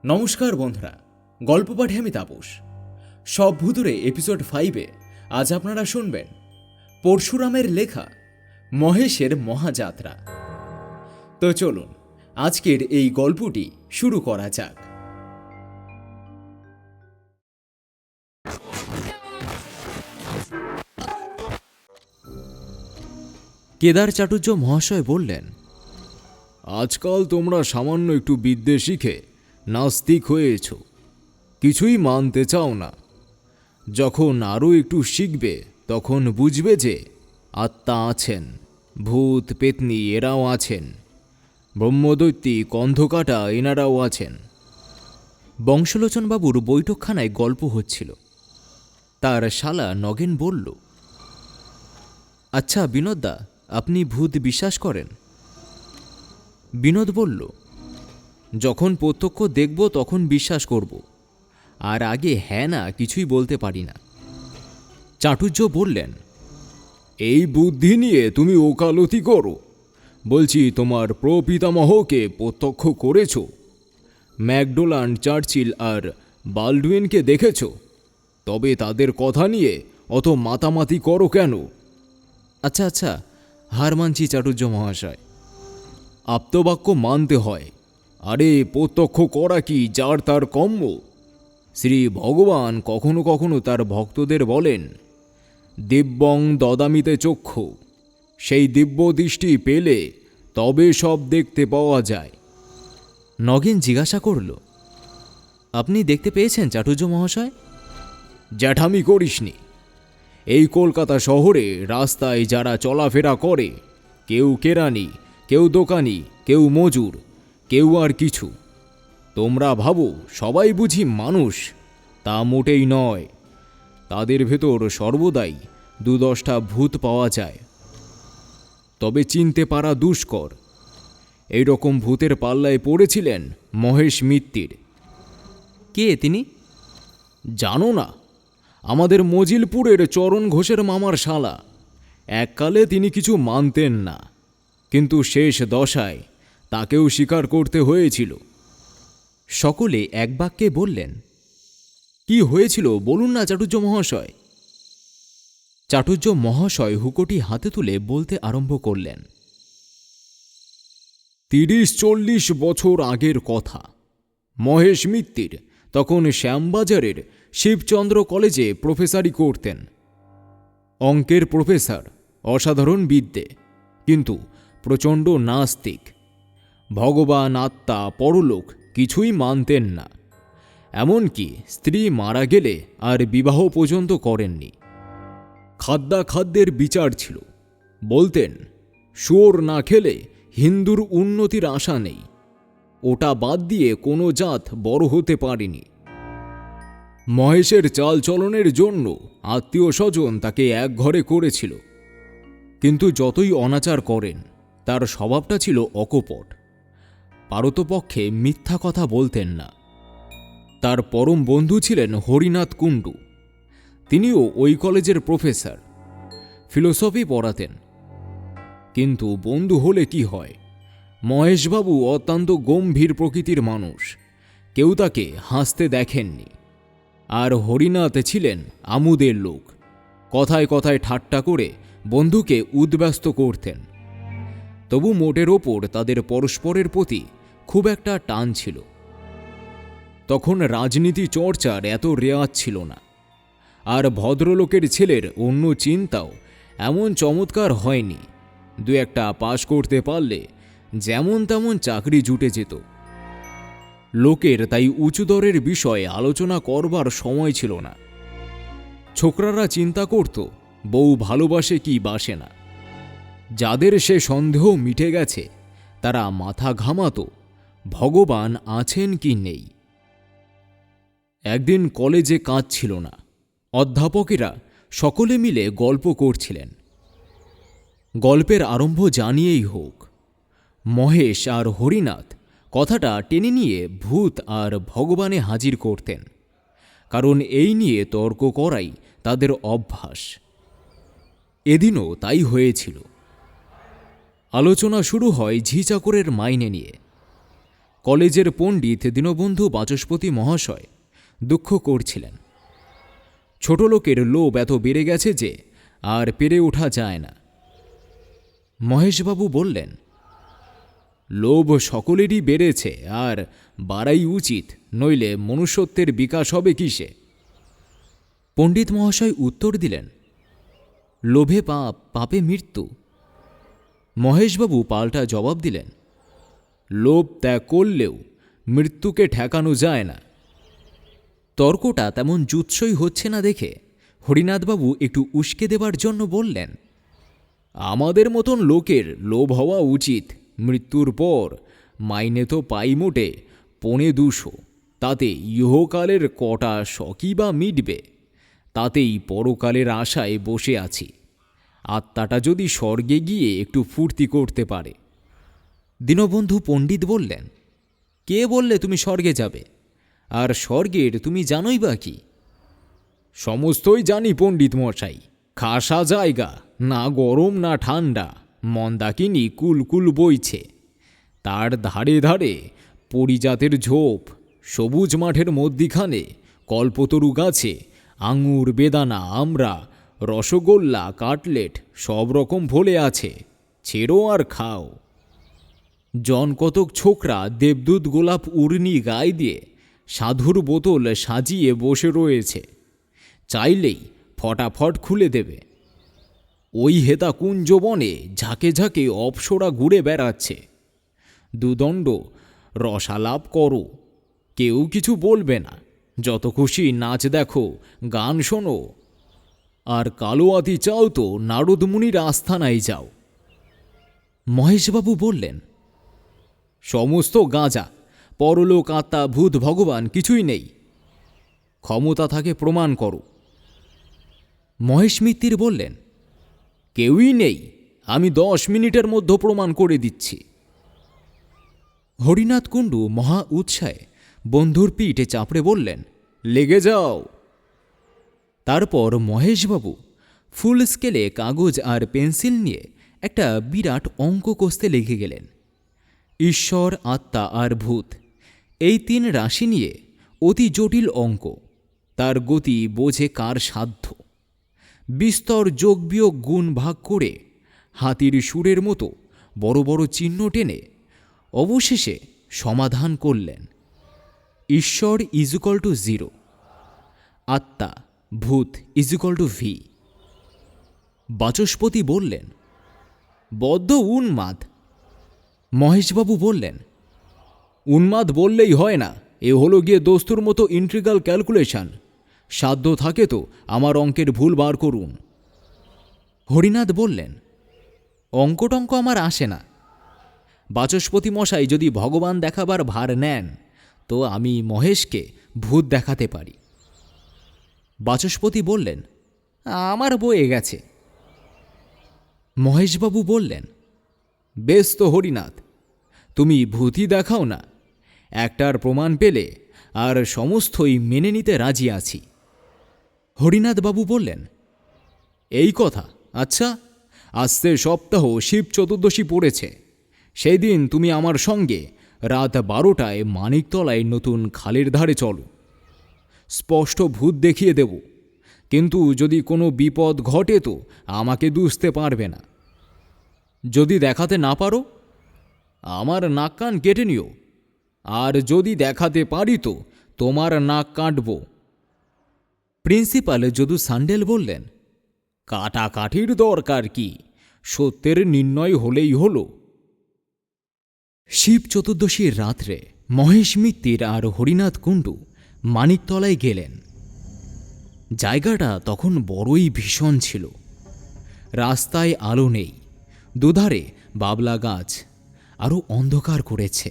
নমস্কার বন্ধুরা, গল্প পাঠে আমি তাপস। সব ভূতুরে এপিসোড 5-এ আজ আপনারা শুনবেন পরশুরামের লেখা মহেশের মহাযাত্রা। তো চলুন আজকের এই গল্পটি শুরু করা যাক। কেদার চাটুর্য মহাশয় বললেন, আজকাল তোমরা সামান্য একটু বিদ্যে শিখে নাস্তিক হয়েছ, কিছুই মানতে চাও না। যখন আরও একটু শিখবে তখন বুঝবে যে আত্মা আছেন, ভূত পেতনি এরাও আছেন, ব্রহ্মদৈত্যী কন্ধকাটা এনারাও আছেন। বংশলোচনবাবুর বৈঠকখানায় গল্প হচ্ছিল। তার শালা নগেন বলল, আচ্ছা বিনোদদা, আপনি ভূত বিশ্বাস করেন? বিনোদ বলল, যখন প্রত্যক্ষ দেখব তখন বিশ্বাস করব, আর আগে হ্যাঁ না কিছুই বলতে পারি না। চাটুর্য বললেন, এই বুদ্ধি নিয়ে তুমি ওকালতি করো? বলছি, তোমার প্রপিতামহকে প্রত্যক্ষ করেছ? ম্যাকডোনাল্ড, চার্চিল আর বাল্ডউইনকে দেখেছ? তবে তাদের কথা নিয়ে অত মাতামাতি করো কেন? আচ্ছা আচ্ছা, হার মানছি চাটুর্য মহাশয়। আপ্তবাক্য মানতে হয়। আরে প্রত্যক্ষ করা কি যার তার কম্য? শ্রী ভগবান কখনো কখনো তার ভক্তদের বলেন, দিব্যং দদামিতে চক্ষু। সেই দিব্য দৃষ্টি পেলে তবে সব দেখতে পাওয়া যায়। নগেন জিজ্ঞাসা করল, আপনি দেখতে পেয়েছেন চাটুর্য মহাশয়? জ্যাঠামি করিসনি। এই কলকাতা শহরে রাস্তায় যারা চলাফেরা করে, কেউ কেরানি, কেউ দোকানি, কেউ মজুর, কেউ আর কিছু। তোমরা ভাবো সবাই বুঝি মানুষ? তা মোটেই নয়। তাদের ভেতর সর্বদাই 2-10টা ভূত পাওয়া যায়। তবে চিনতে পারা দুষ্কর। এই রকম ভূতের পাল্লায় পড়েছিলেন মহেশ মিত্তির। কে তিনি? জানো না? আমাদের মজিলপুরের চরণ ঘোষের মামার শালা। এককালে তিনি কিছু মানতেন না, কিন্তু শেষ দশায় তাকেও স্বীকার করতে হয়েছিল। সকলে এক বাক্যে বললেন, কি হয়েছিল বলুন না চাটুর্য মহাশয়। চাটুর্য মহাশয় হুকোটি হাতে তুলে বলতে আরম্ভ করলেন, 30-40 বছর আগের কথা। মহেশ মিত্তির তখন শ্যামবাজারের শিবচন্দ্র কলেজে প্রফেসরি করতেন। অঙ্কের প্রফেসর, অসাধারণ বিদ্যে, কিন্তু প্রচণ্ড নাস্তিক। ভগবান, আত্মা, পরলোক কিছুই মানতেন না। এমনকি স্ত্রী মারা গেলে আর বিবাহ পর্যন্ত করেননি। খাদ্যাখাদ্যের বিচার ছিল। বলতেন, শুয়োর না খেলে হিন্দুর উন্নতির আশা নেই। ওটা বাদ দিয়ে কোনো জাত বড় হতে পারেনি। মহেশের চালচলনের জন্য আত্মীয় স্বজন তাকে এক ঘরে করেছিল, কিন্তু যতই অনাচার করেন তার স্বভাবটা ছিল অকপট। পারতপক্ষে মিথ্যা কথা বলতেন না। তার পরম বন্ধু ছিলেন হরিনাথ কুণ্ডু। তিনিও ওই কলেজের প্রফেসর, ফিলোসফি পড়াতেন। কিন্তু বন্ধু হলে কি হয়, মহেশবাবু অত্যন্ত গম্ভীর প্রকৃতির মানুষ, কেউ তাকে হাসতে দেখেননি। আর হরিনাথ ছিলেন আমোদের লোক, কথায় কথায় ঠাট্টা করে বন্ধুকে উদ্ব্যস্ত করতেন। তবু মোটের ওপর তাদের পরস্পরের প্রতি খুব একটা টান ছিল। তখন রাজনীতি চর্চার এত রেওয়াজ ছিল না, আর ভদ্রলোকের ছেলের অন্য চিন্তাও এমন চমৎকার হয়নি। 2-1টা পাশ করতে পারলে যেমন তেমন চাকরি জুটে যেত। লোকের তাই উঁচু দরের বিষয়ে আলোচনা করবার সময় ছিল না। ছোকরারা চিন্তা করত বউ ভালোবাসে কি বাসে না। যাদের সে সন্দেহ মিটে গেছে তারা মাথা ঘামাতো ভগবান আছেন কি নেই। একদিন কলেজে কাজ ছিল না। অধ্যাপকেরা সকলে মিলে গল্প করছিলেন। গল্পের আরম্ভ জানিয়েই হোক। মহেশ আর হরিনাথ কথাটা টেনে নিয়ে ভূত আর ভগবানে হাজির করতেন, কারণ এই নিয়ে তর্ক করাই তাদের অভ্যাস। এদিনও তাই হয়েছিল। আলোচনা শুরু হয় ঝি চাকরের মাইনে নিয়ে। কলেজের পণ্ডিত দীনবন্ধু বাচস্পতি মহাশয় দুঃখ করছিলেন। ছোট লোকের লোভ এত বেড়ে গেছে যে আর পেরে ওঠা যায় না। মহেশবাবু বললেন, লোভ সকলেরই বেড়েছে, আর বাড়াই উচিত, নইলে মনুষ্যত্বের বিকাশ হবে কিসে? পণ্ডিত মহাশয় উত্তর দিলেন, লোভে পাপ, পাপে মৃত্যু। মহেশবাবু পাল্টা জবাব দিলেন, লোভ ত্যাগ করলেও মৃত্যুকে ঠেকানো যায় না। তর্কটা তেমন জুৎসই হচ্ছে না দেখে হরিনাথবাবু একটু উস্কে দেবার জন্য বললেন, আমাদের মতন লোকের লোভ হওয়া উচিত। মৃত্যুর পর মাইনে তো পাই মোটে 250, তাতে ইহকালের কটা শখই বা মিটবে? তাতেই পরকালের আশায় বসে আছি। আত্মাটা যদি স্বর্গে গিয়ে একটু ফুর্তি করতে পারে। দীনবন্ধু পণ্ডিত বললেন, কে বললে তুমি স্বর্গে যাবে? আর স্বর্গের তুমি জানোই বা কি? সমস্তই জানি পণ্ডিত মশাই। খাসা জায়গা, না গরম না ঠান্ডা, মন্দাকিনী কুলকুল বইছে। তার ধারে ধারে পরিজাতের ঝোপ, সবুজ মাঠের মধ্যিখানে কল্পতরু গাছে আঙুর, বেদানা, আমড়া, রসগোল্লা, কাটলেট সব রকম ফলে আছে। ছেড়ো আর খাও। জন কতক ছোকরা দেবদূত, গোলাপ, উর্নি গায়ে দিয়ে সাধুর বোতল সাজিয়ে বসে রয়েছে। চাইলেই ফটাফট খুলে দেবে। ওই হেতা কুঞ্জবনে ঝাঁকে ঝাঁকে অপ্সরা ঘুরে বেড়াচ্ছে। দুদণ্ড রসালাপ করো, কেউ কিছু বলবে না। যত খুশি নাচ দেখো, গান শোনো। আর কালোয়াতি চাও তো নারদমুনির আস্থানায় যাও। মহেশবাবু বললেন, সমস্ত গাঁজা, পরলোক, আত্মা, ভূত, ভগবান কিছুই নেই। ক্ষমতা থাকে প্রমাণ করো। মহেশ মিত্তির বললেন, কেউই নেই, আমি 10 মিনিটের মধ্যে প্রমাণ করে দিচ্ছি। হরিনাথ কুণ্ডু মহা উৎসাহে বন্ধুর পিঠে চাপড়ে বললেন, লেগে যাও। তারপর মহেশবাবু ফুল স্কেলে কাগজ আর পেন্সিল নিয়ে একটা বিরাট অঙ্ক কষতে লেগে গেলেন। ঈশ্বর, আত্মা আর ভূত, এই 3 রাশি নিয়ে অতি জটিল অঙ্ক। তার গতি বোঝে কার সাধ্য। বিস্তর যোগ বিয়োগ গুণ ভাগ করে হাতির সুরের মতো বড় বড় চিহ্ন টেনে অবশেষে সমাধান করলেন। ঈশ্বর = 0, আত্মা, ভূত = v। বাচস্পতি বললেন, বদ্ধ উন্মাদ। মহেশবাবু বললেন, উন্মাদ বললেই হয় না, এ হলো গিয়ে দস্তুর মতো ইন্ট্রিগাল ক্যালকুলেশন। সাধ্য থাকে তো আমার অঙ্কের ভুল বার করুন। হরিনাথ বললেন, অঙ্কটঙ্ক আমার আসে না। বাচস্পতি মশাই যদি ভগবান দেখাবার ভার নেন, তো আমি মহেশকে ভূত দেখাতে পারি। বাচস্পতি বললেন, আমার বয়ে গেছে। মহেশবাবু বললেন, বেশ তো হরিনাথ, তুমি ভূতই দেখাও না। একটার প্রমাণ পেলে আর সমস্তই মেনে নিতে রাজি আছি। হরিনাথবাবু বললেন, এই কথা? আচ্ছা, আসছে সপ্তাহ শিব চতুর্দশী পড়েছে। সেই দিন তুমি আমার সঙ্গে রাত 12টায় মানিকতলায় নতুন খালের ধারে চলো। স্পষ্ট ভূত দেখিয়ে দেব, কিন্তু যদি কোনো বিপদ ঘটে তো আমাকে দুষতে পারবে না। যদি দেখাতে না পারো, আমার নাক কান কেটে নিও। আর যদি দেখাতে পারি তো তোমার নাক কাটব। প্রিন্সিপাল যদু সান্ডেল বললেন, কাটাকাটির দরকার কি, সত্যের নির্ণয় হলেই হলো। শিব চতুর্দশীর রাত্রে মহেশ মিত্তির আর হরিনাথ কুণ্ডু মানিকতলায় গেলেন। জায়গাটা তখন বড়ই ভীষণ ছিল। রাস্তায় আলো নেই, দুধারে বাবলা গাছ আরও অন্ধকার করেছে।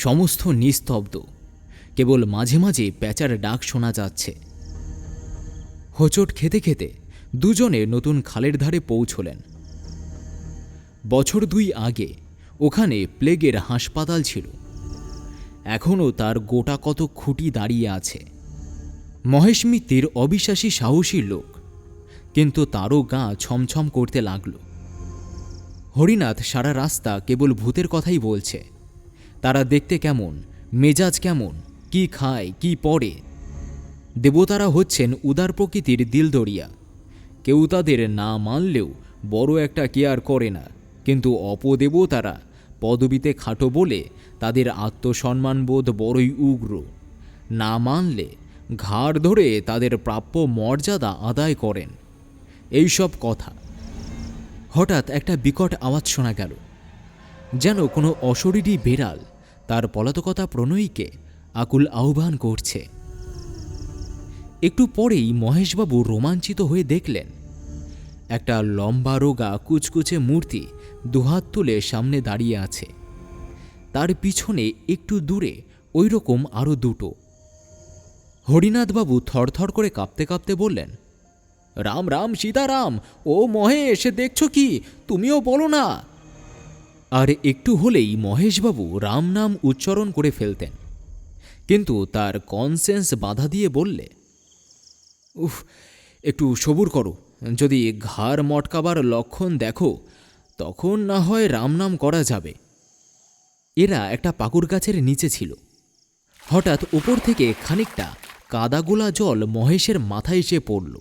সমস্ত নিস্তব্ধ, কেবল মাঝে মাঝে প্যাঁচার ডাক শোনা যাচ্ছে। হোঁচট খেতে খেতে দুজনে নতুন খালের ধারে পৌঁছলেন। বছর 2 আগে ওখানে প্লেগের হাসপাতাল ছিল। এখনও তার গোটা কত খুঁটি দাঁড়িয়ে আছে। মহেশ মিত্তির অবিশ্বাসী সাহসী লোক, কিন্তু তারও গা ছমছম করতে লাগল। হরিনাথ সারা রাস্তা কেবল ভূতের কথাই বলছে। তারা দেখতে কেমন, মেজাজ কেমন, কি খায়, কি পড়ে। দেবতারা হচ্ছেন উদার প্রকৃতির দিলদরিয়া। কেউ তাদের না মানলেও বড় একটা কেয়ার করে না, কিন্তু অপদেবতারা পদবিতে খাটো বলে তাদের আত্মসম্মানবোধ বড়ই উগ্র। না মানলে ঘাড় ধরে তাদের প্রাপ্য মর্যাদা আদায় করেন। এইসব কথা। হঠাৎ একটা বিকট আওয়াজ শোনা গেল, যেন কোনো অশরীরী বেড়াল তার পলাতকতা প্রণয়ীকে আকুল আহ্বান করছে। একটু পরেই মহেশবাবু রোমাঞ্চিত হয়ে দেখলেন একটা লম্বা রোগা কুচকুচে মূর্তি দুহাত তুলে সামনে দাঁড়িয়ে আছে। তার পিছনে একটু দূরে ওই রকম আরও দুটো। হরিনাথবাবু থরথর করে কাঁপতে কাঁপতে বললেন, রাম রাম সীতারাম, ও মহেশ, দেখছো কি? তুমিও বলো না। আর একটু হলেই মহেশবাবু রাম নাম উচ্চারণ করে ফেলতেন, কিন্তু তার কনসেন্স বাধা দিয়ে বললে, উফ, একটু সবুর করো। যদি ঘাড় মটকাবার লক্ষণ দেখো তখন না হয় রাম নাম করা যাবে। এরা একটা পাকুর গাছের নিচে ছিল। হঠাৎ উপর থেকে খানিকটা কাদাগোলা জল মহেশের মাথায় এসে পড়ল।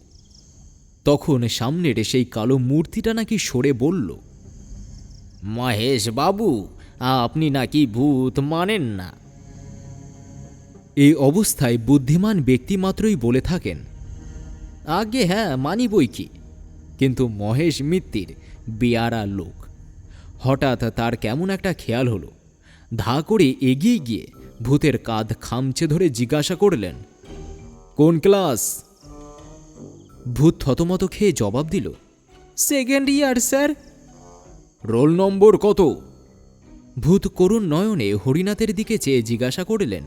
তখন সামনের সেই কালো মূর্তিটা নাকি সরে বলল, মহেশ বাবু, আপনি নাকি ভূত মানেন না। এই অবস্থায় বুদ্ধিমান ব্যক্তি মাত্রই বলে থাকেন, আগে হ্যাঁ মানি বই কি। কিন্তু মহেশ মিত্তির বেয়ারা লোক। হঠাৎ তার কেমন একটা খেয়াল হলো। ধা করে এগিয়ে গিয়ে ভূতের কাঁধ খামচে ধরে জিজ্ঞাসা করলেন, কোন ক্লাস? ভূত থতমত খেয়ে জবাব দিল, second year sir. Roll number কত? ভূত করুণ নয়নে হরিনাথের দিকে চেয়ে জিজ্ঞাসা করলেন,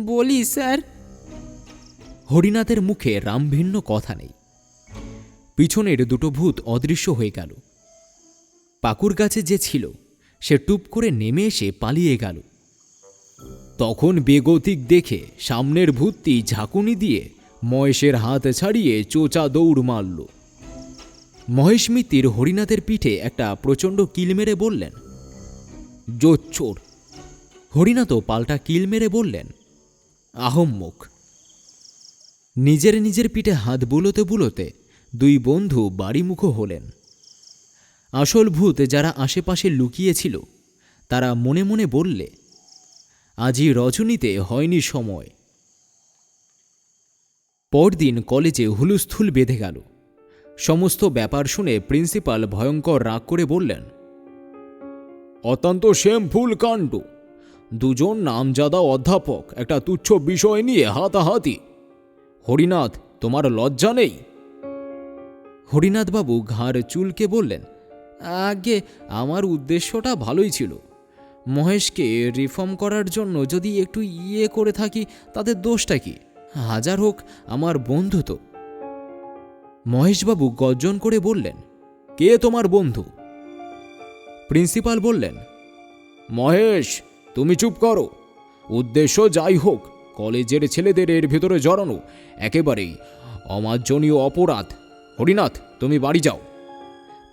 বলি স্যার। হরিনাথের মুখে রামভিন্ন কথা নেই। পিছনের দুটো ভূত অদৃশ্য হয়ে গেল। পাকুর গাছে যে ছিল সে টুপ করে নেমে এসে পালিয়ে গেল। তখন বেগতিক দেখে সামনের ভূতটি ঝাঁকুনি দিয়ে মহেশের হাত ছাড়িয়ে চোচা দৌড় মারল। মহেশ মিত্তির হরিনাথের পিঠে একটা প্রচণ্ড কিল মেরে বললেন, জোচ্চোর। হরিনাথও পাল্টা কিল মেরে বললেন, আহম্মক। নিজের নিজের পিঠে হাত বুলোতে বুলোতে দুই বন্ধু বাড়িমুখো হলেন। আসল ভূত যারা আশেপাশে লুকিয়েছিল তারা মনে মনে বললে, আজই রজনীতে হয়নি সময়। পরদিন কলেজে হুলস্থুল বেঁধে গেল। সমস্ত ব্যাপার শুনে প্রিন্সিপাল ভয়ঙ্কর রাগ করে বললেন, অত্যন্ত শেমফুল কাণ্ড। দুজন নামজাদা অধ্যাপক একটা তুচ্ছ বিষয় নিয়ে হাতাহাতি। হরিনাথ, তোমার লজ্জা নেই? হরিনাথবাবু ঘাড় চুলকে বললেন, আগে আমার উদ্দেশ্যটা ভালোই ছিল। মহেশকে রিফর্ম করার জন্য যদি একটু করে থাকি তাদের দোষটা কি? হাজার হোক আমার বন্ধু তো। মহেশবাবু গর্জন করে বললেন, কে তোমার বন্ধু? প্রিন্সিপাল বললেন, মহেশ, তুমি চুপ করো। উদ্দেশ্য যাই হোক, কলেজের ছেলেদের এর ভেতরে জড়ানো একেবারেই অমার্জনীয় অপরাধ। হরিনাথ, তুমি বাড়ি যাও।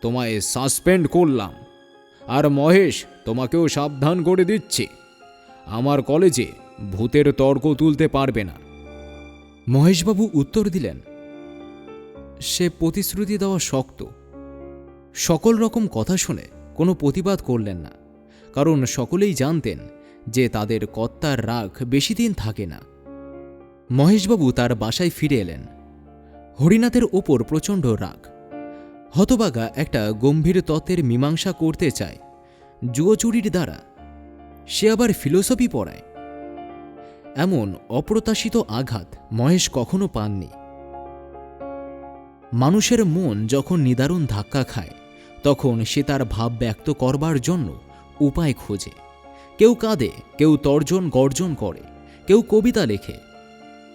তোমায় সাসপেন্ড করলাম। আর মহেশ, তোমাকেও সাবধান করে দিচ্ছি, আমার কলেজে ভূতের তর্ক তুলতে পারবে না। মহেশবাবু উত্তর দিলেন, সে প্রতিশ্রুতি দেওয়া শক্ত। সকল রকম কথা শুনে কোনো প্রতিবাদ করলেন না, কারণ সকলেই জানতেন যে তাদের কর্তার রাগ বেশি দিন থাকে না। মহেশবাবু তার বাসায় ফিরে এলেন। হরিনাথের ওপর প্রচণ্ড রাগ। হতবাগা একটা গম্ভীর তত্ত্বের মীমাংসা করতে চায় জুয়োচুরির দ্বারা, সে আবার ফিলোসফি পড়ায়। এমন অপ্রত্যাশিত আঘাত মহেশ কখনো পাননি। মানুষের মন যখন নিদারুণ ধাক্কা খায় তখন সে তার ভাব ব্যক্ত করবার জন্য উপায় খোঁজে। কেউ কাঁদে, কেউ তর্জন গর্জন করে, কেউ কবিতা লেখে।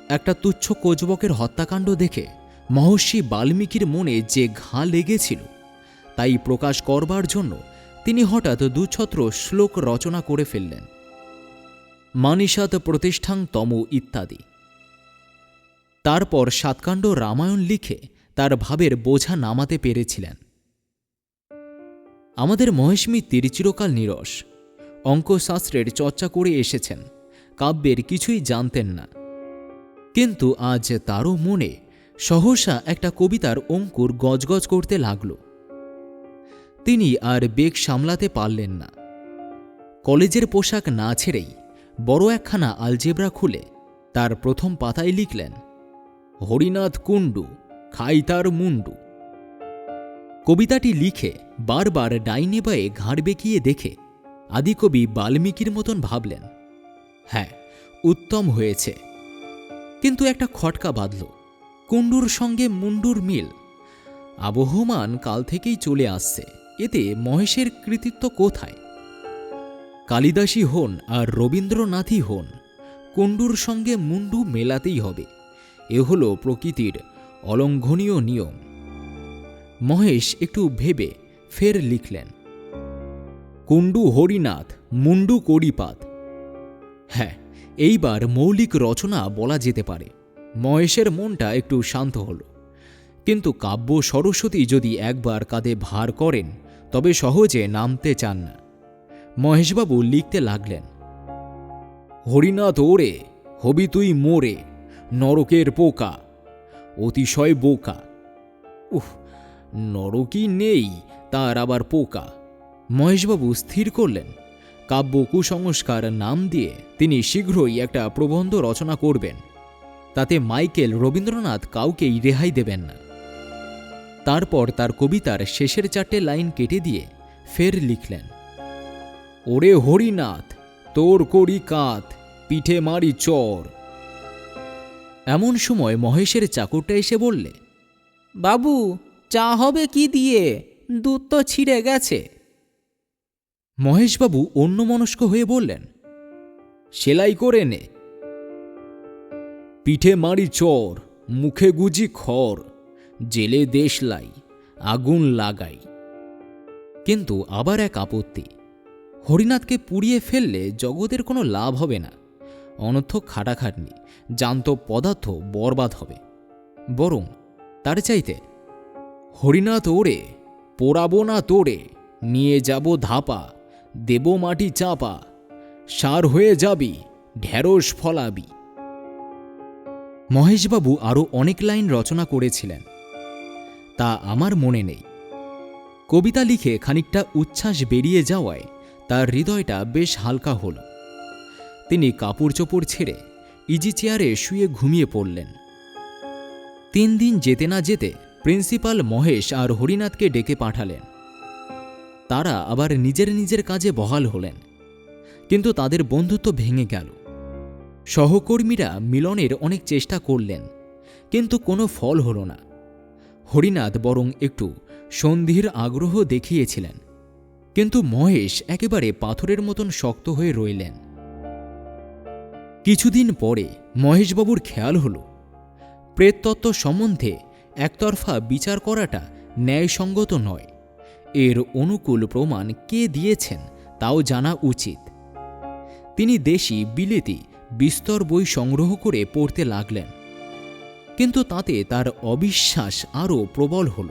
একটা তুচ্ছ কোচবকের হত্যাকাণ্ড দেখে মহর্ষি বাল্মীকির মনে যে ঘা লেগেছিল তাই প্রকাশ করবার জন্য তিনি হঠাৎ দুছত্র শ্লোক রচনা করে ফেললেন, মানিষাদ প্রতিষ্ঠাং তম ইত্যাদি। তারপর সাতকাণ্ড রামায়ণ লিখে তার ভাবের বোঝা নামাতে পেরেছিলেন। আমাদের মহেশ মিত্তির চিরকাল নিরস। অঙ্কশাস্ত্রের চর্চা করে এসেছেন, কাব্যের কিছুই জানতেন না। কিন্তু আজ তারও মনে সহসা একটা কবিতার অঙ্কুর গজগজ করতে লাগল। তিনি আর বেগ সামলাতে পারলেন না। কলেজের পোশাক না ছেড়েই বড় একখানা আলজেব্রা খুলে তার প্রথম পাতায় লিখলেন, হরিনাথ কুণ্ডু খাই তার মুন্ডু। কবিতাটি লিখে বারবার ডাইনে বায়ে ঘাড় বেঁকিয়ে দেখে আদিকবি বাল্মীকির মতন ভাবলেন, হ্যাঁ, উত্তম হয়েছে। কিন্তু একটা খটকা বাঁধল, কুণ্ডুর সঙ্গে মুন্ডুর মিল আবহমান কাল থেকেই চলে আসছে, এতে মহেশের কৃতিত্ব কোথায়? কালিদাসী হন আর রবীন্দ্রনাথই হন, কুণ্ডুর সঙ্গে মুন্ডু মেলাতেই হবে। এ হল প্রকৃতির অলঙ্ঘনীয় নিয়ম। মহেশ একটু ভেবে ফের লিখলেন, কুণ্ডু হরিনাথ মুন্ডু কড়িপাত। হ্যাঁ, এইবার মৌলিক রচনা বলা যেতে পারে। মহেশের মনটা একটু শান্ত হল। কিন্তু কাব্য সরস্বতী যদি একবার কাঁধে ভার করেন তবে সহজে নামতে চান না। মহেশবাবু লিখতে লাগলেন, হরিনাথ ওরে হবি তুই মোরে নরকের পোকা অতিশয় বোকা। উহ, নরকই নেই, তার আবার পোকা। মহেশবাবু স্থির করলেন, কাব্য কুসংস্কার নাম দিয়ে তিনি শীঘ্রই একটা প্রবন্ধ রচনা করবেন। তাতে মাইকেল রবীন্দ্রনাথ কাউকেই রেহাই দেবেন না। তারপর তার কবিতার শেষের 4টে লাইন কেটে দিয়ে ফের লিখলেন, ওরে হরিনাথ তোর করি কাত পিঠে মারি চর। এমন সময় মহেশের চাকরটা এসে বললে, বাবু, চা হবে কি দিয়ে? দুধ তো ছিঁড়ে গেছে। মহেশবাবু অন্যমনস্ক হয়ে বললেন, সেলাই করে নে। পিঠে মারি চর মুখে গুজি খড় জেলে দেশলাই আগুন লাগাই। কিন্তু আবার এক আপত্তি, হরিনাথকে পুড়িয়ে ফেললে জগতের কোনো লাভ হবে না, অনর্থক খাটাখাটনি, জ্যান্ত পদার্থ বরবাদ হবে। বরং তার চাইতে হরিনাথ ওরে পোড়াবো না তোরে নিয়ে যাব ধাপা দেব মাটি চাপা সার হয়ে যাবি ঢেঁড়স ফলাবি। মহেশবাবু আরও অনেক লাইন রচনা করেছিলেন, তা আমার মনে নেই। কবিতা লিখে খানিকটা উচ্ছ্বাস বেরিয়ে যাওয়ায় তার হৃদয়টা বেশ হালকা হল। তিনি কাপড় চোপড় ছেড়ে ইজি চেয়ারে শুয়ে ঘুমিয়ে পড়লেন। 3 দিন যেতে না যেতে প্রিন্সিপাল মহেশ আর হরিনাথকে ডেকে পাঠালেন। তারা আবার নিজের নিজের কাজে বহাল হলেন। কিন্তু তাদের বন্ধুত্ব ভেঙে গেল। সহকর্মীরা মিলনের অনেক চেষ্টা করলেন, কিন্তু কোনো ফল হল না। হরিনাথ বরং একটু সন্ধির আগ্রহ দেখিয়েছিলেন, কিন্তু মহেশ একেবারে পাথরের মতন শক্ত হয়ে রইলেন। কিছুদিন পরে মহেশবাবুর খেয়াল হল, প্রেততত্ত্ব সম্বন্ধে একতরফা বিচার করাটা ন্যায়সঙ্গত নয়। এর অনুকূল প্রমাণ কে দিয়েছেন তাও জানা উচিত। তিনি দেশি বিলেতি বিস্তর বই সংগ্রহ করে পড়তে লাগলেন। কিন্তু তাতে তার অবিশ্বাস আরও প্রবল হল।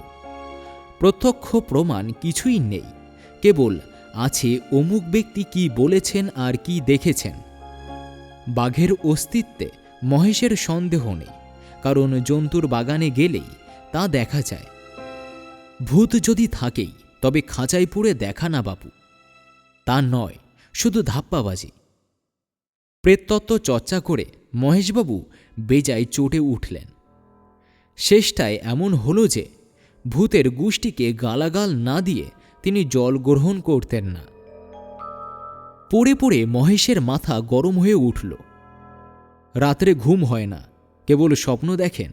প্রত্যক্ষ প্রমাণ কিছুই নেই, কেবল আছে অমুক ব্যক্তি কি বলেছেন আর কি দেখেছেন। বাঘের অস্তিত্বে মহেশের সন্দেহ নেই, কারণ জন্তুর বাগানে গেলেই তা দেখা যায়। ভূত যদি থাকেই তবে খাঁচায় পুরে দেখা না বাপু, তা নয় শুধু ধাপ্পাবাজি। প্রেততত্ত্ব চর্চা করে মহেশবাবু বেজায় চটে উঠলেন। শেষটায় এমন হল যে ভূতের গোষ্ঠীকে গালাগাল না দিয়ে তিনি জল গ্রহণ করতেন না। পড়ে পড়ে মহেশের মাথা গরম হয়ে উঠল। রাত্রে ঘুম হয় না, কেবল স্বপ্ন দেখেন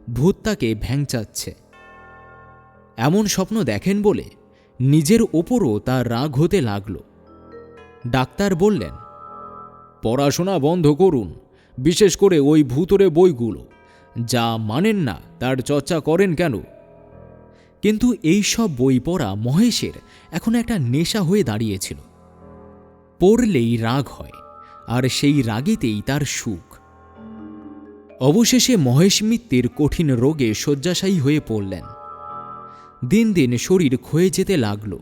ভূত তাকে ভ্যাংচাচ্ছে। এমন স্বপ্ন দেখেন বলে নিজের ওপরও তার রাগ হতে লাগল। ডাক্তার বললেন, পড়াশোনা বন্ধ করুন, বিশেষ করে ওই ভূতরে বইগুলো, যা মানেন না তার চর্চা করেন কেন? কিন্তু এই সব বই পড়া মহেশের এখন একটা নেশা হয়ে দাঁড়িয়েছিল। পড়লেই রাগ হয়, আর সেই রাগেতেই তার সুখ। অবশেষে মহেশ মিত্তির কঠিন রোগে শয্যাশায়ী হয়ে পড়লেন। দিন দিন শরীর ক্ষয়ে যেতে লাগল।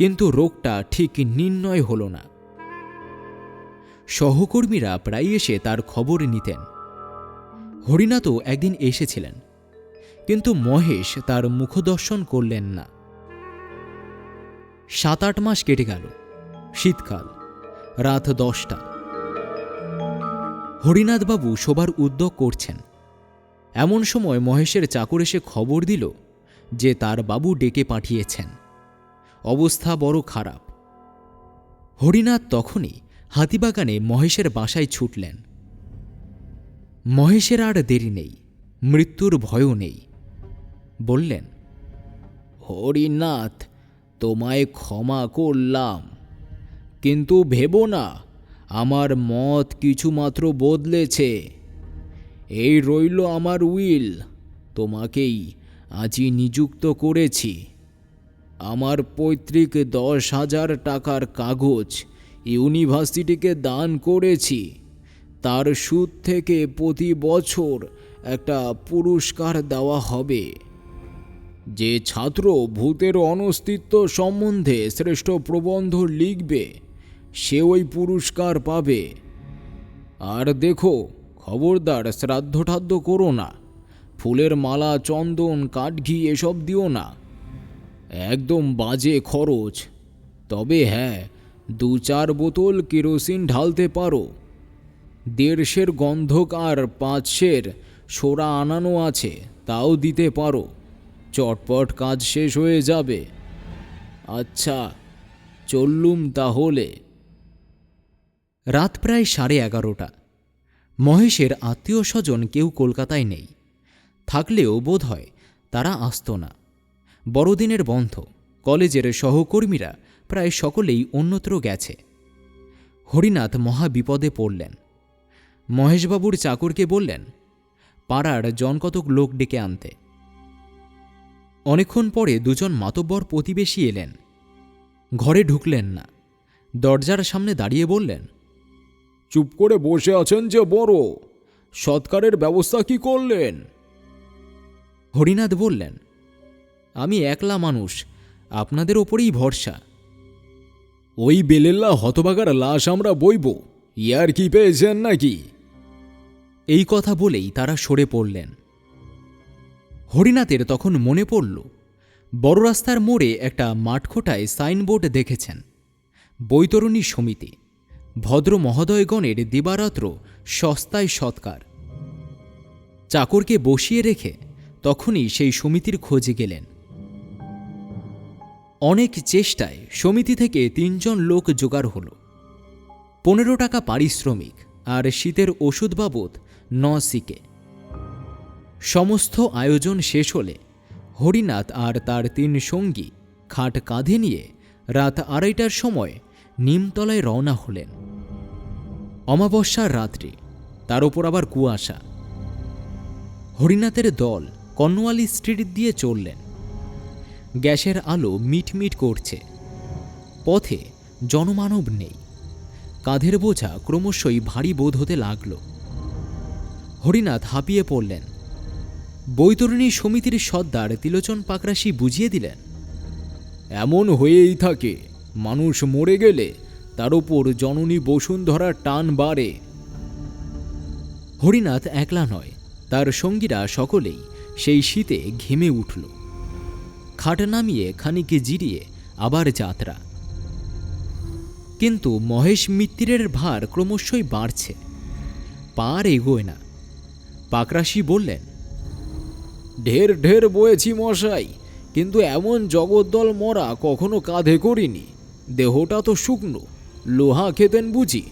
কিন্তু রোগটা ঠিক নির্ণয় হল না। সহকর্মীরা প্রায় এসে তার খবর নিতেন। হরিনাথও একদিন এসেছিলেন, কিন্তু মহেশ তার মুখদর্শন করলেন না। 7-8 মাস কেটে গেল। শীতকাল, রাত 10টা। হরিনাথবাবু শোবার উদ্যোগ করছেন। এমন সময় মহেশের চাকর এসে খবর দিল যে তার বাবু ডেকে পাঠিয়েছেন, অবস্থা বড় খারাপ। হরিনাথ তখনই হাতিবাগানে মহেশের বাসায় ছুটলেন। মহেশের আর দেরি নেই, মৃত্যুর ভয়ও নেই। বললেন, হরিনাথ, তোমায় ক্ষমা করলাম, কিন্তু ভেবো না আমার মত কিছুমাত্র বদলেছে। এই রইল আমার উইল, তোমাকেই আজই নিযুক্ত করেছি। আমার পৈতৃক 10,000 টাকার কাগজ ইউনিভার্সিটিকে দান করেছি। তার সুদ থেকে প্রতি বছর একটা পুরস্কার দেওয়া হবে। যে ছাত্র ভূতের অনস্তিত্ব সম্বন্ধে শ্রেষ্ঠ প্রবন্ধ লিখবে সে ওই পুরস্কার পাবে। আর দেখো, খবরদার শ্রাদ্ধ করো না, ফুলের মালা, চন্দন, কাঠঘি এসব দিও না, একদম বাজে খরচ। তবে হ্যাঁ, 2-4 বোতল কেরোসিন ঢালতে পারো। 150 গন্ধক আর 500 সোরা আনানো আছে, তাও দিতে পারো। চটপট কাজ শেষ হয়ে যাবে। আচ্ছা, চললুম তাহলে। রাত প্রায় 11:30। মহেশের আত্মীয় স্বজন কেউ কলকাতায় নেই, থাকলেও বোধ হয় তারা আসত না। বড়দিনের বন্ধ, কলেজের সহকর্মীরা প্রায় সকলেই অন্যত্র গেছে। হরিনাথ মহা বিপদে পড়লেন। মহেশবাবুর চাকরকে বললেন পাড়ার জনকতক লোক ডেকে আনতে। অনেকক্ষণ পরে 2 জন মাতব্বর প্রতিবেশী এলেন। ঘরে ঢুকলেন না, দরজার সামনে দাঁড়িয়ে বললেন, চুপ করে বসে আছেন যে বড়, সৎকারের ব্যবস্থা কি করলেন? হরিনাথ বললেন, আমি একলা মানুষ, আপনাদের ওপরেই ভরসা। ওই বেলেল্লা হতভাগার লাশ আমরা বইব, ইয়ার কি পেয়েছেন নাকি? এই কথা বলেই তারা সরে পড়লেন। হরিনাথের তখন মনে পড়ল, বড় রাস্তার মোড়ে একটা মাঠখোটায় সাইনবোর্ড দেখেছেন, বৈতরণী সমিতি, ভদ্র মহোদয়গণের দিবারাত্র সস্তায় সৎকার। চাকরকে বসিয়ে রেখে তখনই সেই সমিতির খোঁজে গেলেন। অনেক চেষ্টায় সমিতি থেকে 3 জন লোক জোগাড় হল। 15 টাকা পারিশ্রমিক আর শীতের ওষুধ বাবদ 9 সিকে। সমস্ত আয়োজন শেষ হলে হরিনাথ আর তার 3 সঙ্গী খাট কাঁধে নিয়ে রাত 2:30টার সময় নিমতলায় রওনা হলেন। অমাবস্যার রাত্রি, তার ওপর আবার কুয়াশা। হরিনাথের দল কর্নওয়ালি স্ট্রিট দিয়ে চললেন। গ্যাসের আলো মিটমিট করছে। পথে জনমানব নেই। কাঁধের বোঝা ক্রমশই ভারী বোধ হতে লাগল। হরিনাথ হাঁপিয়ে পড়লেন। বৈতরণী সমিতির সর্দার তিলোচন পাকরাশি বুঝিয়ে দিলেন, এমন হয়েই থাকে, মানুষ মরে গেলে তার ওপর জননী বসুন্ধরার টান বাড়ে। হরিনাথ একলা নয়, তার সঙ্গীরা সকলেই সেই শীতে ঘেমে উঠল। খাট নামিয়ে খানিক জিরিয়ে আবার যাত্রা। কিন্তু মহেশ মিত্তিরের ভার ক্রমশই বাড়ছে, পার এগোয় না। পাকরাশি বললেন, ঢের ঢের বয়েছি মশাই, কিন্তু এমন জগদ্দল মরা কখনো কাঁধে করিনি। দেহটা তো শুকনো, লোহা খেতেন বুঝি?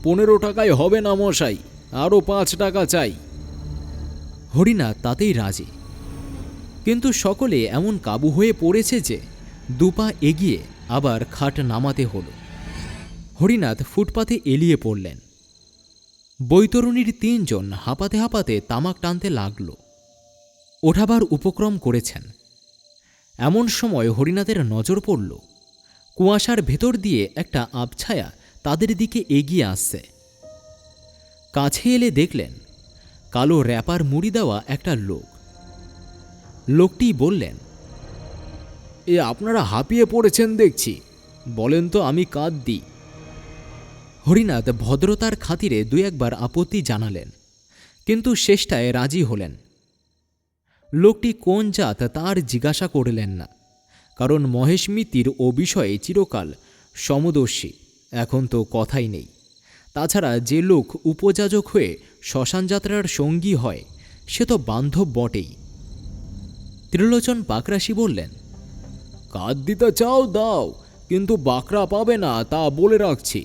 15 টাকায় হবে না মশাই, আরও 5 টাকা চাই। হরিনাথ তাতেই রাজি, কিন্তু সকলে এমন কাবু হয়ে পড়েছে যে 2 পা এগিয়ে আবার খাট নামাতে হল। হরিনাথ ফুটপাতে এলিয়ে পড়লেন। বৈতরণীর 3 জন হাঁপাতে হাঁপাতে তামাক টানতে লাগল। ওঠাবার উপক্রম করেছেন। এমন সময় হরিনাথের নজর পড়ল, কুয়াশার ভেতর দিয়ে একটা আবছায়া তাদের দিকে এগিয়ে আসছে। কাছে এলে দেখলেন কালো র্যাপার মুড়ি দেওয়া একটা লোক। লোকটি বললেন, এ আপনারা হাঁপিয়ে পড়েছেন দেখছি, বলেন তো আমি কাঁদ দিই। হরিনাথ ভদ্রতার খাতিরে দুই একবার আপত্তি জানালেন, কিন্তু শেষটায় রাজি হলেন। লোকটি কোন জাত তার জিজ্ঞাসা করলেন না, কারণ মহেশ মিত্তির ও বিষয়ে চিরকাল সমদর্শী, এখন তো কথাই নেই। তাছাড়া যে লোক উপযাজক হয়ে শ্মশান যাত্রার সঙ্গী হয় সে তো বান্ধব বটেই। ত্রিলোচন পাকরাশি বললেন, কাঁদ দিতে চাও দাও, কিন্তু বাকরা পাবে না তা বলে রাখছি।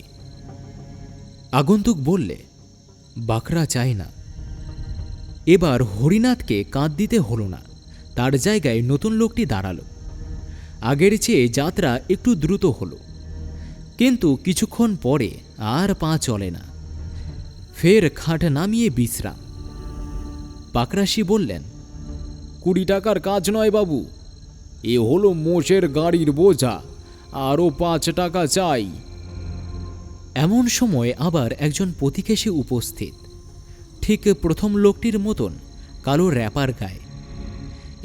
আগন্তুক বললে, বাকরা চাই না। এবার হরিনাথকে কাঁদ দিতে হলো না, তার জায়গায় নতুন লোকটি দাঁড়ালো। আগের চেয়ে যাত্রা একটু দ্রুত হলো, কিন্তু কিছুক্ষণ পরে আর পা চলে না। ফের খাট নামিয়ে বিশ্রাম। পাকরাশি বললেন, 20 টাকার কাজ নয় বাবু, এ হলো মোষের গাড়ির বোঝা, আরও 5 টাকা চাই। এমন সময় আবার একজন পথিকেশী উপস্থিত, ঠিক প্রথম লোকটির মতন কালো র্যাপার গায়ে।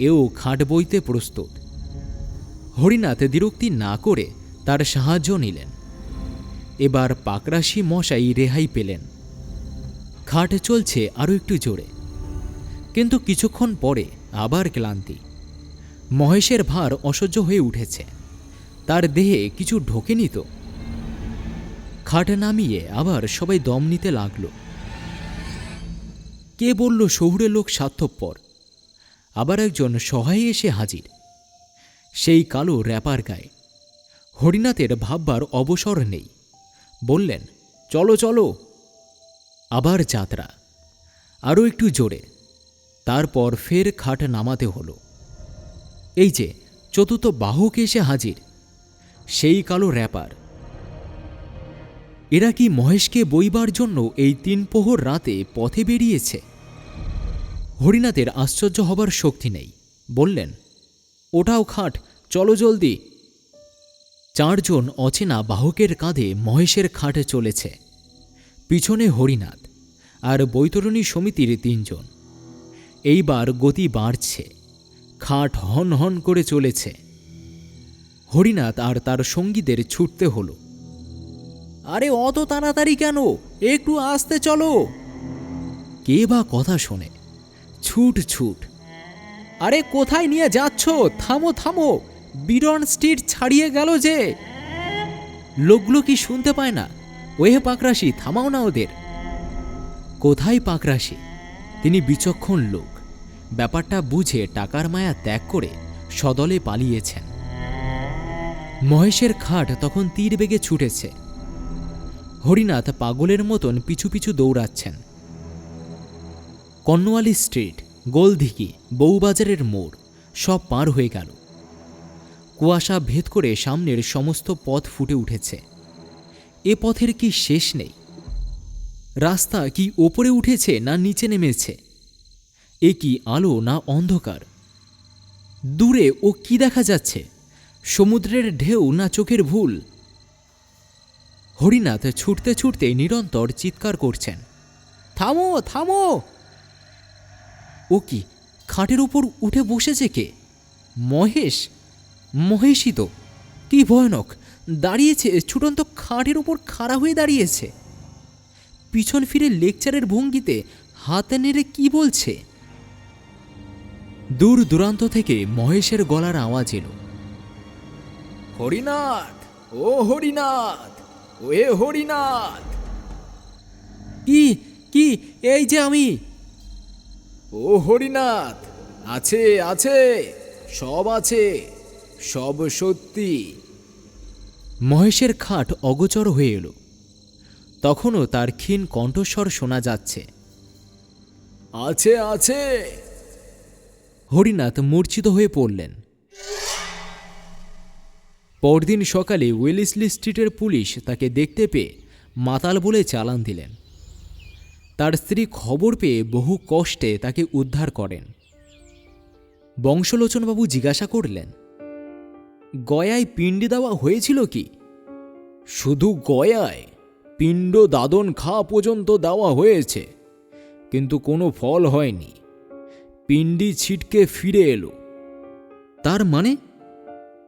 এও খাট বইতে প্রস্তুত। হরিনাথ দ্বিরুক্তি না করে তার সাহায্য নিলেন। এবার পাকরাশি মশাই রেহাই পেলেন। খাট চলছে আরও একটু জোরে, কিন্তু কিছুক্ষণ পরে আবার ক্লান্তি। মহেশের ভার অসহ্য হয়ে উঠেছে, তার দেহে কিছু ঢোকেনি তো। খাট নামিয়ে আবার সবাই দম নিতে লাগল। কে বলল শহুরে লোক স্বার্থপর? আবার একজন সহায় এসে হাজির, সেই কালো র্যাপার গায়ে। হরিনাথের ভাববার অবসর নেই, বললেন, চলো চলো। আবার যাত্রা, আরও একটু জোরে। তারপর ফের খাট নামাতে হলো। এই যে চতুর্থ বাহক এসে হাজির, সেই কালো র্যাপার। এরা কি মহেশকে বইবার জন্য এই 3 প্রহর রাতে পথে বেরিয়েছে? হরিনাথের আশ্চর্য হবার শক্তি নেই, বললেন, ওটাও খাট, চলো জলদি। 4 জন অচেনা বাহকের কাঁধে মহেশের খাট চলেছে। পিছনে হরিনাথ আর বৈতরণী সমিতির 3 জন। এইবার গতি বাড়ছে, খাট হন হন করে চলেছে। হরিনাথ আর তার সঙ্গীদের ছুটতে হলো। আরে অত তাড়াতাড়ি কেন, একটু আস্তে চলো। কে বা কথা শোনে, ছুট ছুট। আরে কোথায় নিয়ে যাচ্ছ, থামো থামো, বিরন স্ট্রিট ছাড়িয়ে গেল যে। লোকগুলো কি শুনতে পায় না? ওহে পাকরাশি, থামাও না ওদের। কোথায় পাকরাশি? তিনি বিচক্ষণ লোক, ব্যাপারটা বুঝে টাকার মায়া ত্যাগ করে সদলে পালিয়েছেন। মহেশের খাট তখন তীর বেগে ছুটেছে। হরিনাথ পাগলের মতন পিছু পিছু দৌড়াচ্ছেন। কর্নওয়ালি স্ট্রিট, গোলদিঘি, বউবাজারের মোড় সব পার হয়ে গেল। কুয়াশা ভেদ করে সামনের সমস্ত পথ ফুটে উঠেছে। এ পথের কি শেষ নেই? রাস্তা কি ওপরে উঠেছে না নিচে নেমেছে? এ কি আলো না অন্ধকার? দূরে ও কি দেখা যাচ্ছে? সমুদ্রের ঢেউ না চোখের ভুল? হরিনাথ ছুটতে ছুটতে নিরন্তর চিৎকার করছেন, থামো থামো। ও কি, খাটের উপর উঠে বসেছে কে? মহেশ? মহেশই তো। কি ভয়ানক! দাঁড়িয়েছে, ছুটন্ত খাটের উপর খাড়া হয়ে দাঁড়িয়েছে। পিছন ফিরে লেকচারের ভঙ্গিতে হাতে নেড়ে কি বলছে। দূর দূরান্ত থেকে মহেশের গলার আওয়াজ এলো, হরিনাথ, ও হরিনাথ, ওহে হরিনাথ। কি কি, এই যে আমি। ও হরিনাথ, আছে আছে, সব আছে, সব সত্যি। মহেশের খাট অগোচর হয়ে এলো। তখনও তার ক্ষীণ কণ্ঠস্বর শোনা যাচ্ছে, আছে আছে। হরিনাথ মূর্ছিত হয়ে পড়লেন। পরদিন সকালে ওয়েলিসলি স্ট্রিটের পুলিশ তাকে দেখতে পেয়ে মাতাল বলে চালান দিলেন। তার স্ত্রী খবর পেয়ে বহু কষ্টে তাকে উদ্ধার করেন। বংশলোচনবাবু জিজ্ঞাসা করলেন, গয়ায় পিণ্ডি দেওয়া হয়েছিল কি? শুধু গয়ায় পিণ্ড দাদন খাওয়া পর্যন্ত দেওয়া হয়েছে, কিন্তু কোনো ফল হয়নি। পিণ্ডি ছিটকে ফিরে এলো। তার মানে?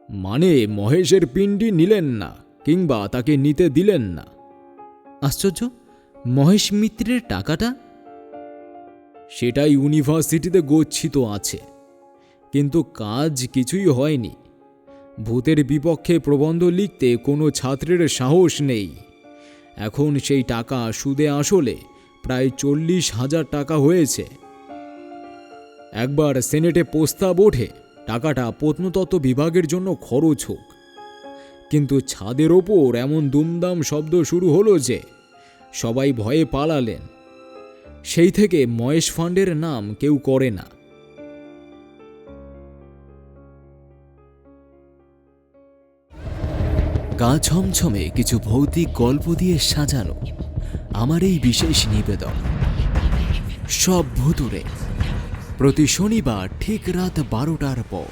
মানে মহেশের পিণ্ডি নিলেন না, কিংবা তাকে নিতে দিলেন না। আশ্চর্য, মহেশ মিত্রের টাকাটা? সেটা ইউনিভার্সিটিতে গচ্ছিত আছে, কিন্তু কাজ কিছুই হয়নি। ভূতের বিপক্ষে প্রবন্ধ লিখতে কোনো ছাত্রের সাহস নেই। এখন সেই টাকা সুদে আসলে প্রায় 40,000 টাকা হয়েছে। একবার সেনেটে প্রস্তাব ওঠে টাকাটা প্রত্নতত্ত্ব বিভাগের জন্য খরচ হোক, কিন্তু ছাদের ওপর এমন দুমদাম শব্দ শুরু হলো যে সবাই ভয়ে পালালেন। সেই থেকে মহেশ ফান্ডের নাম কেউ করে না। গা ছমছমে কিছু ভৌতিক গল্প দিয়ে সাজানো আমার এই বিশেষ নিবেদন সব ভুতুড়ে, প্রতি শনিবার ঠিক রাত 12টার পর।